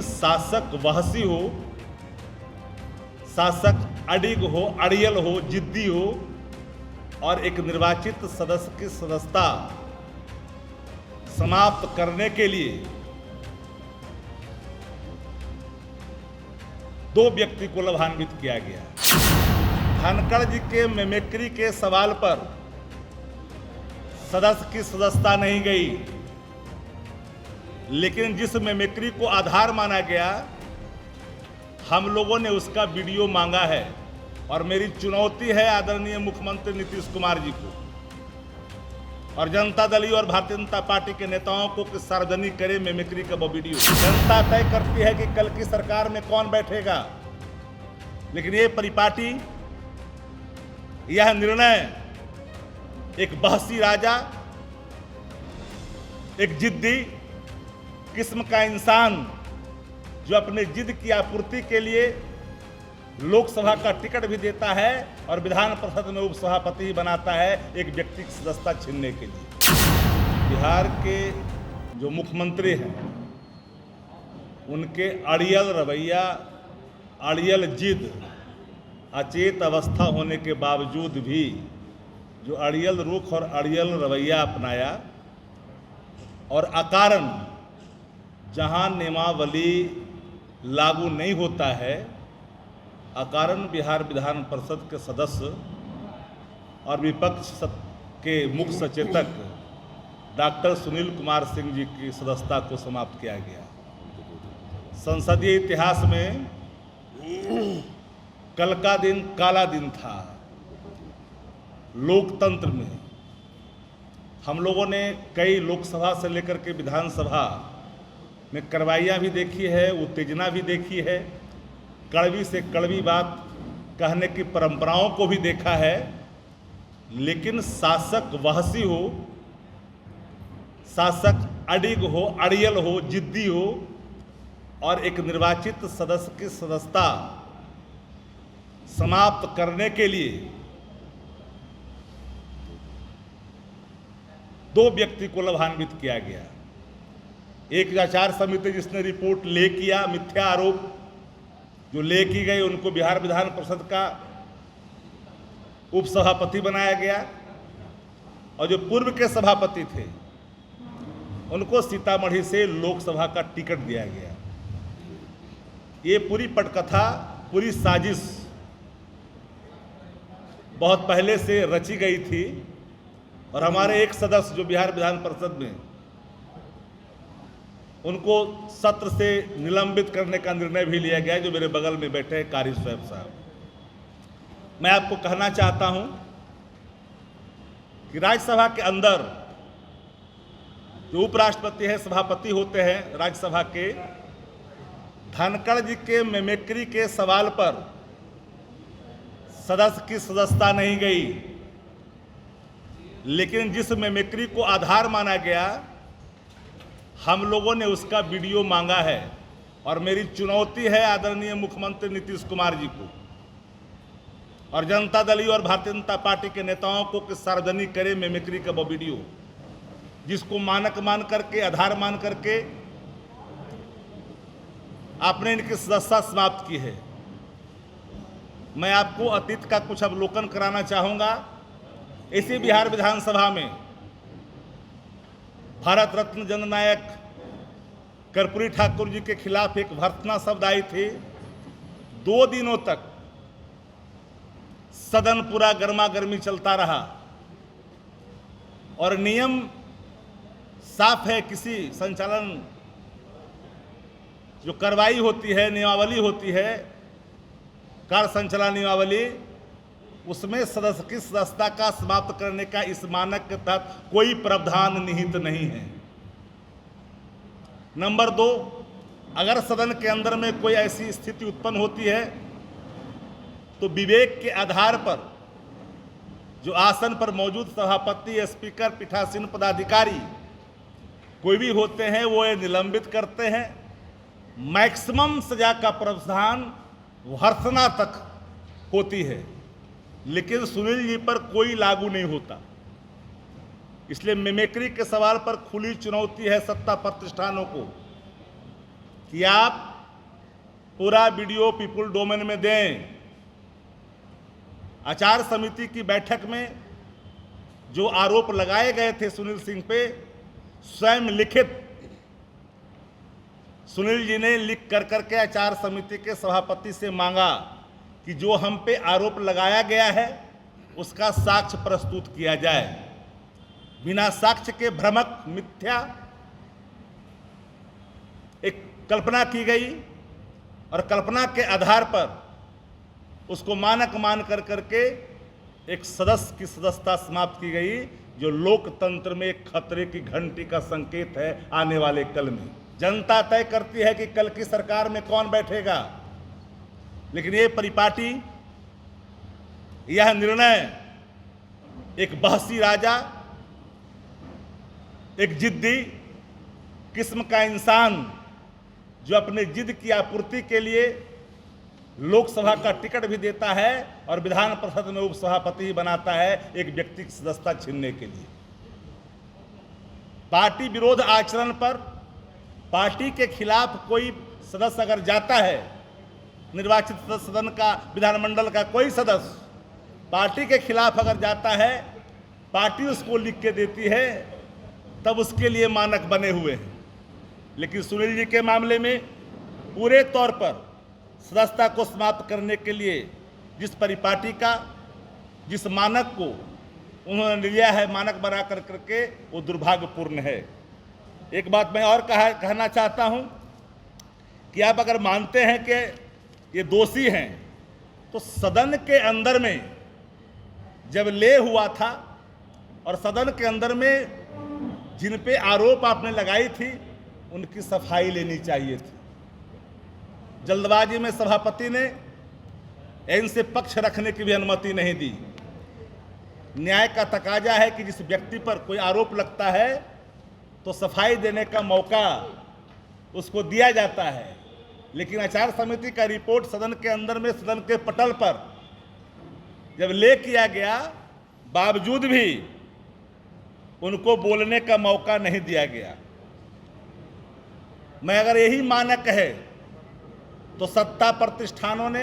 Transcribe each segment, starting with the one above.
शासक वहसी हो, शासक अडिग हो, अड़ियल हो, जिद्दी हो और एक निर्वाचित सदस्य की सदस्यता समाप्त करने के लिए दो व्यक्ति को लाभान्वित किया गया। धनखड़ जी के मिमिक्री के सवाल पर सदस्य की सदस्यता नहीं गई, लेकिन जिस मिमिक्री को आधार माना गया हम लोगों ने उसका वीडियो मांगा है और मेरी चुनौती है आदरणीय मुख्यमंत्री नीतीश कुमार जी को और जनता दल और भारतीय जनता पार्टी के नेताओं को कि सार्वजनिक करे मिमिक्री का वो वीडियो। जनता तय करती है कि कल की सरकार में कौन बैठेगा, लेकिन ये परिपाटी, यह निर्णय एक बहसी राजा, एक जिद्दी किस्म का इंसान जो अपने जिद की आपूर्ति के लिए लोकसभा का टिकट भी देता है और विधान परिषद में उपसभापति ही बनाता है एक व्यक्ति की सदस्यता छीनने के लिए। बिहार के जो मुख्यमंत्री हैं उनके अड़ियल रवैया, अड़ियल जिद, अचेत अवस्था होने के बावजूद भी जो अड़ियल रुख और अड़ियल रवैया अपनाया और अकारण जहां नियमावली लागू नहीं होता है, अकारण बिहार विधान परिषद के सदस्य और विपक्ष के मुख्य सचेतक डॉक्टर सुनील कुमार सिंह जी की सदस्यता को समाप्त किया गया। संसदीय इतिहास में कल का दिन काला दिन था। लोकतंत्र में हम लोगों ने कई लोकसभा से लेकर के विधानसभा में कार्रवाइयाँ भी देखी है, उत्तेजना भी देखी है, कड़वी से कड़वी बात कहने की परंपराओं को भी देखा है, लेकिन शासक वहसी हो, शासक अडिग हो, अड़ियल हो, जिद्दी हो और एक निर्वाचित सदस्य की सदस्यता समाप्त करने के लिए दो व्यक्ति को लाभान्वित किया गया। एक आचार समिति जिसने रिपोर्ट ले किया, मिथ्या आरोप जो ले की गई, उनको बिहार विधान परिषद का उपसभापति बनाया गया और जो पूर्व के सभापति थे उनको सीतामढ़ी से लोकसभा का टिकट दिया गया। ये पूरी पटकथा, पूरी साजिश बहुत पहले से रची गई थी और हमारे एक सदस्य जो बिहार विधान परिषद में, उनको सत्र से निलंबित करने का निर्णय भी लिया गया, जो मेरे बगल में बैठे हैं कारी स्वैब साहब। मैं आपको कहना चाहता हूं कि राज्यसभा के अंदर जो उपराष्ट्रपति है, सभापति होते हैं राज्यसभा के, धनखड़ जी के मिमिक्री के सवाल पर सदस्य की सदस्यता नहीं गई, लेकिन जिस मिमिक्री को आधार माना गया हम लोगों ने उसका वीडियो मांगा है और मेरी चुनौती है आदरणीय मुख्यमंत्री नीतीश कुमार जी को और जनता दल और भारतीय जनता पार्टी के नेताओं को कि सार्वजनिक करे मिमिक्री का वो वीडियो, जिसको मानक मान करके, आधार मान करके आपने इनकी सदस्यता समाप्त की है। मैं आपको अतीत का कुछ अवलोकन कराना चाहूँगा। इसी बिहार विधानसभा में भारत रत्न जननायक कर्पूरी ठाकुर जी के खिलाफ एक भर्त्सना शब्द आई थी। 2 दिनों तक सदन पूरा गर्मा गर्मी चलता रहा और नियम साफ है, किसी संचालन जो कार्रवाई होती है, नियमावली होती है, कार्य संचालन नियमावली, उसमें सदस्य की सदस्यता का समाप्त करने का इस मानक के तहत कोई प्रावधान निहित नहीं है। नंबर 2, अगर सदन के अंदर में कोई ऐसी स्थिति उत्पन्न होती है तो विवेक के आधार पर जो आसन पर मौजूद सभापति, स्पीकर, पीठासीन पदाधिकारी कोई भी होते हैं वो ये निलंबित करते हैं। मैक्सिमम सजा का प्रावधान भर्त्सना तक होती है, लेकिन सुनील जी पर कोई लागू नहीं होता। इसलिए मिमिक्री के सवाल पर खुली चुनौती है सत्ता प्रतिष्ठानों को कि आप पूरा वीडियो पीपुल डोमेन में दें। आचार समिति की बैठक में जो आरोप लगाए गए थे सुनील सिंह पे, स्वयं लिखित सुनील जी ने लिख कर करके आचार समिति के सभापति से मांगा कि जो हम पे आरोप लगाया गया है उसका साक्ष्य प्रस्तुत किया जाए। बिना साक्ष्य के भ्रमक मिथ्या एक कल्पना की गई और कल्पना के आधार पर उसको मानक मान कर करके एक सदस्य की सदस्यता समाप्त की गई, जो लोकतंत्र में एक खतरे की घंटी का संकेत है आने वाले कल में। जनता तय करती है कि कल की सरकार में कौन बैठेगा, लेकिन ये परिपाटी, यह निर्णय एक बहसी राजा, एक जिद्दी किस्म का इंसान जो अपने जिद की आपूर्ति के लिए लोकसभा का टिकट भी देता है और विधान परिषद में उपसभापति ही बनाता है एक व्यक्ति की सदस्यता छीनने के लिए। पार्टी विरोध आचरण पर पार्टी के खिलाफ कोई सदस्य अगर जाता है, निर्वाचित सदन का, विधानमंडल का कोई सदस्य पार्टी के खिलाफ अगर जाता है, पार्टी उसको लिख के देती है, तब उसके लिए मानक बने हुए हैं। लेकिन सुनील जी के मामले में पूरे तौर पर सदस्यता को समाप्त करने के लिए जिस परिपाटी का, जिस मानक को उन्होंने लिया है मानक बना कर करके, वो दुर्भाग्यपूर्ण है। एक बात मैं और कहना चाहता हूं कि आप अगर मानते हैं कि ये दोषी हैं, तो सदन के अंदर में जब ले हुआ था और सदन के अंदर में जिन पे आरोप आपने लगाई थी उनकी सफाई लेनी चाहिए थी। जल्दबाजी में सभापति ने इनसे पक्ष रखने की भी अनुमति नहीं दी। न्याय का तकाजा है कि जिस व्यक्ति पर कोई आरोप लगता है तो सफाई देने का मौका उसको दिया जाता है, लेकिन आचार समिति का रिपोर्ट सदन के अंदर में, सदन के पटल पर जब ले किया गया, बावजूद भी उनको बोलने का मौका नहीं दिया गया। मैं अगर यही मानक है तो सत्ता प्रतिष्ठानों ने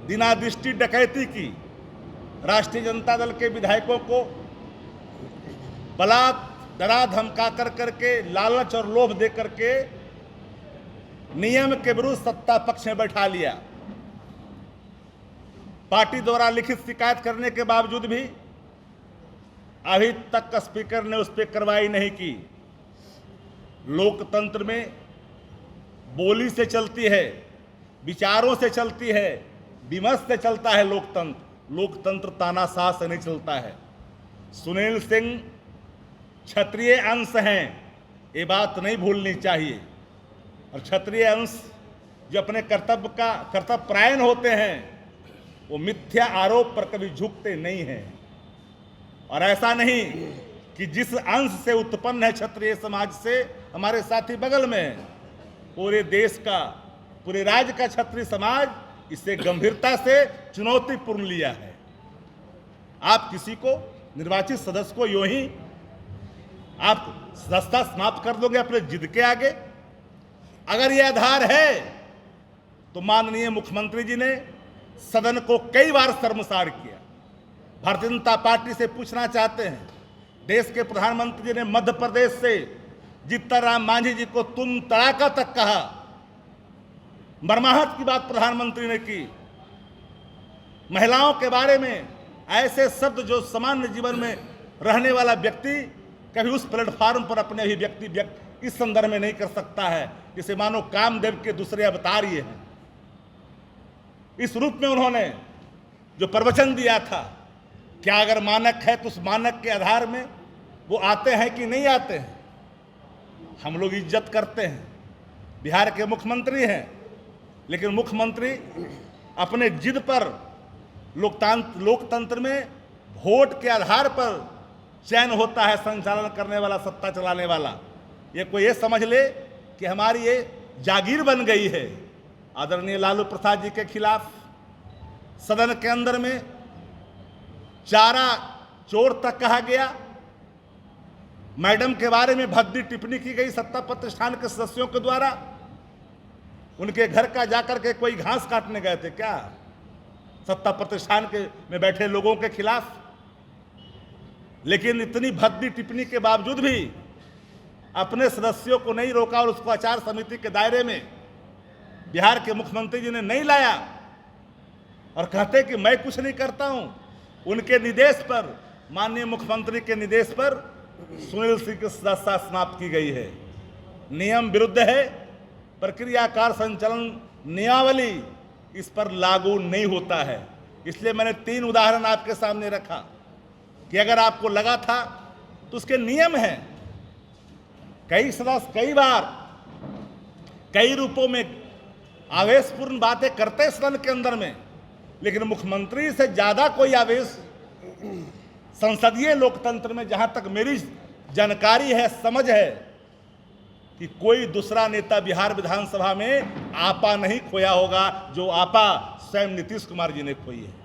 दिनादृष्टि डकैती की, राष्ट्रीय जनता दल के विधायकों को बलात् डरा धमका कर करके, लालच और लोभ दे करके नियम के विरुद्ध सत्ता पक्ष में बैठा लिया। पार्टी द्वारा लिखित शिकायत करने के बावजूद भी अभी तक स्पीकर ने उस पर कार्रवाई नहीं की। लोकतंत्र में बोली से चलती है, विचारों से चलती है, विमर्श से चलता है लोकतंत्र। लोकतंत्र तानाशाह से नहीं चलता है। सुनील सिंह क्षत्रिय अंश हैं, ये बात नहीं भूलनी चाहिए। और क्षत्रिय अंश जो अपने कर्तव्य परायण होते हैं, वो मिथ्या आरोप पर कभी झुकते नहीं हैं। और ऐसा नहीं कि जिस अंश से उत्पन्न है क्षत्रिय समाज से, हमारे साथी बगल में है, पूरे देश का, पूरे राज्य का क्षत्रिय समाज इसे गंभीरता से चुनौतीपूर्ण लिया है। आप किसी को, निर्वाचित सदस्य को यूं ही आप सदस्यता समाप्त कर दोगे अपने जिद के आगे? अगर यह आधार है तो माननीय मुख्यमंत्री जी ने सदन को कई बार शर्मसार किया। भारतीय जनता पार्टी से पूछना चाहते हैं, देश के प्रधानमंत्री जी ने मध्य प्रदेश से जीतन राम मांझी जी को तुम तड़ाका तक कहा, मरमाहत की बात प्रधानमंत्री ने की। महिलाओं के बारे में ऐसे शब्द जो सामान्य जीवन में रहने वाला व्यक्ति कभी उस प्लेटफॉर्म पर अपने अभिव्यक्ति इस संदर्भ में नहीं कर सकता है, जिसे मानो कामदेव के दूसरे अवतार ये हैं। इस रूप में उन्होंने जो प्रवचन दिया था, क्या अगर मानक है तो उस मानक के आधार में वो आते हैं कि नहीं आते हैं? हम लोग इज्जत करते हैं, बिहार के मुख्यमंत्री हैं, लेकिन मुख्यमंत्री अपने जिद पर लोकतंत्र में वोट के आधार पर चयन होता है संचालन करने वाला, सत्ता चलाने वाला। ये कोई ये समझ ले कि हमारी ये जागीर बन गई है। आदरणीय लालू प्रसाद जी के खिलाफ सदन के अंदर में चारा चोर तक कहा गया, मैडम के बारे में भद्दी टिप्पणी की गई सत्ता प्रतिष्ठान के सदस्यों के द्वारा। उनके घर का जाकर के कोई घास काटने गए थे क्या सत्ता प्रतिष्ठान में बैठे लोगों के खिलाफ? लेकिन इतनी भद्दी टिप्पणी के बावजूद भी अपने सदस्यों को नहीं रोका और उसको आचार समिति के दायरे में बिहार के मुख्यमंत्री जी ने नहीं लाया और कहते कि मैं कुछ नहीं करता हूं। उनके निर्देश पर, माननीय मुख्यमंत्री के निर्देश पर सुनील सिंह की सदस्यता समाप्त की गई है। नियम विरुद्ध है, प्रक्रिया कार्य संचालन नियमावली इस पर लागू नहीं होता है। इसलिए मैंने 3 उदाहरण आपके सामने रखा कि अगर आपको लगा था तो उसके नियम हैं। कई सदस्य कई बार कई रूपों में आवेशपूर्ण बातें करते हैं सदन के अंदर में, लेकिन मुख्यमंत्री से ज्यादा कोई आवेश संसदीय लोकतंत्र में, जहां तक मेरी जानकारी है, समझ है, कि कोई दूसरा नेता बिहार विधानसभा में आपा नहीं खोया होगा जो आपा स्वयं नीतीश कुमार जी ने खोई है।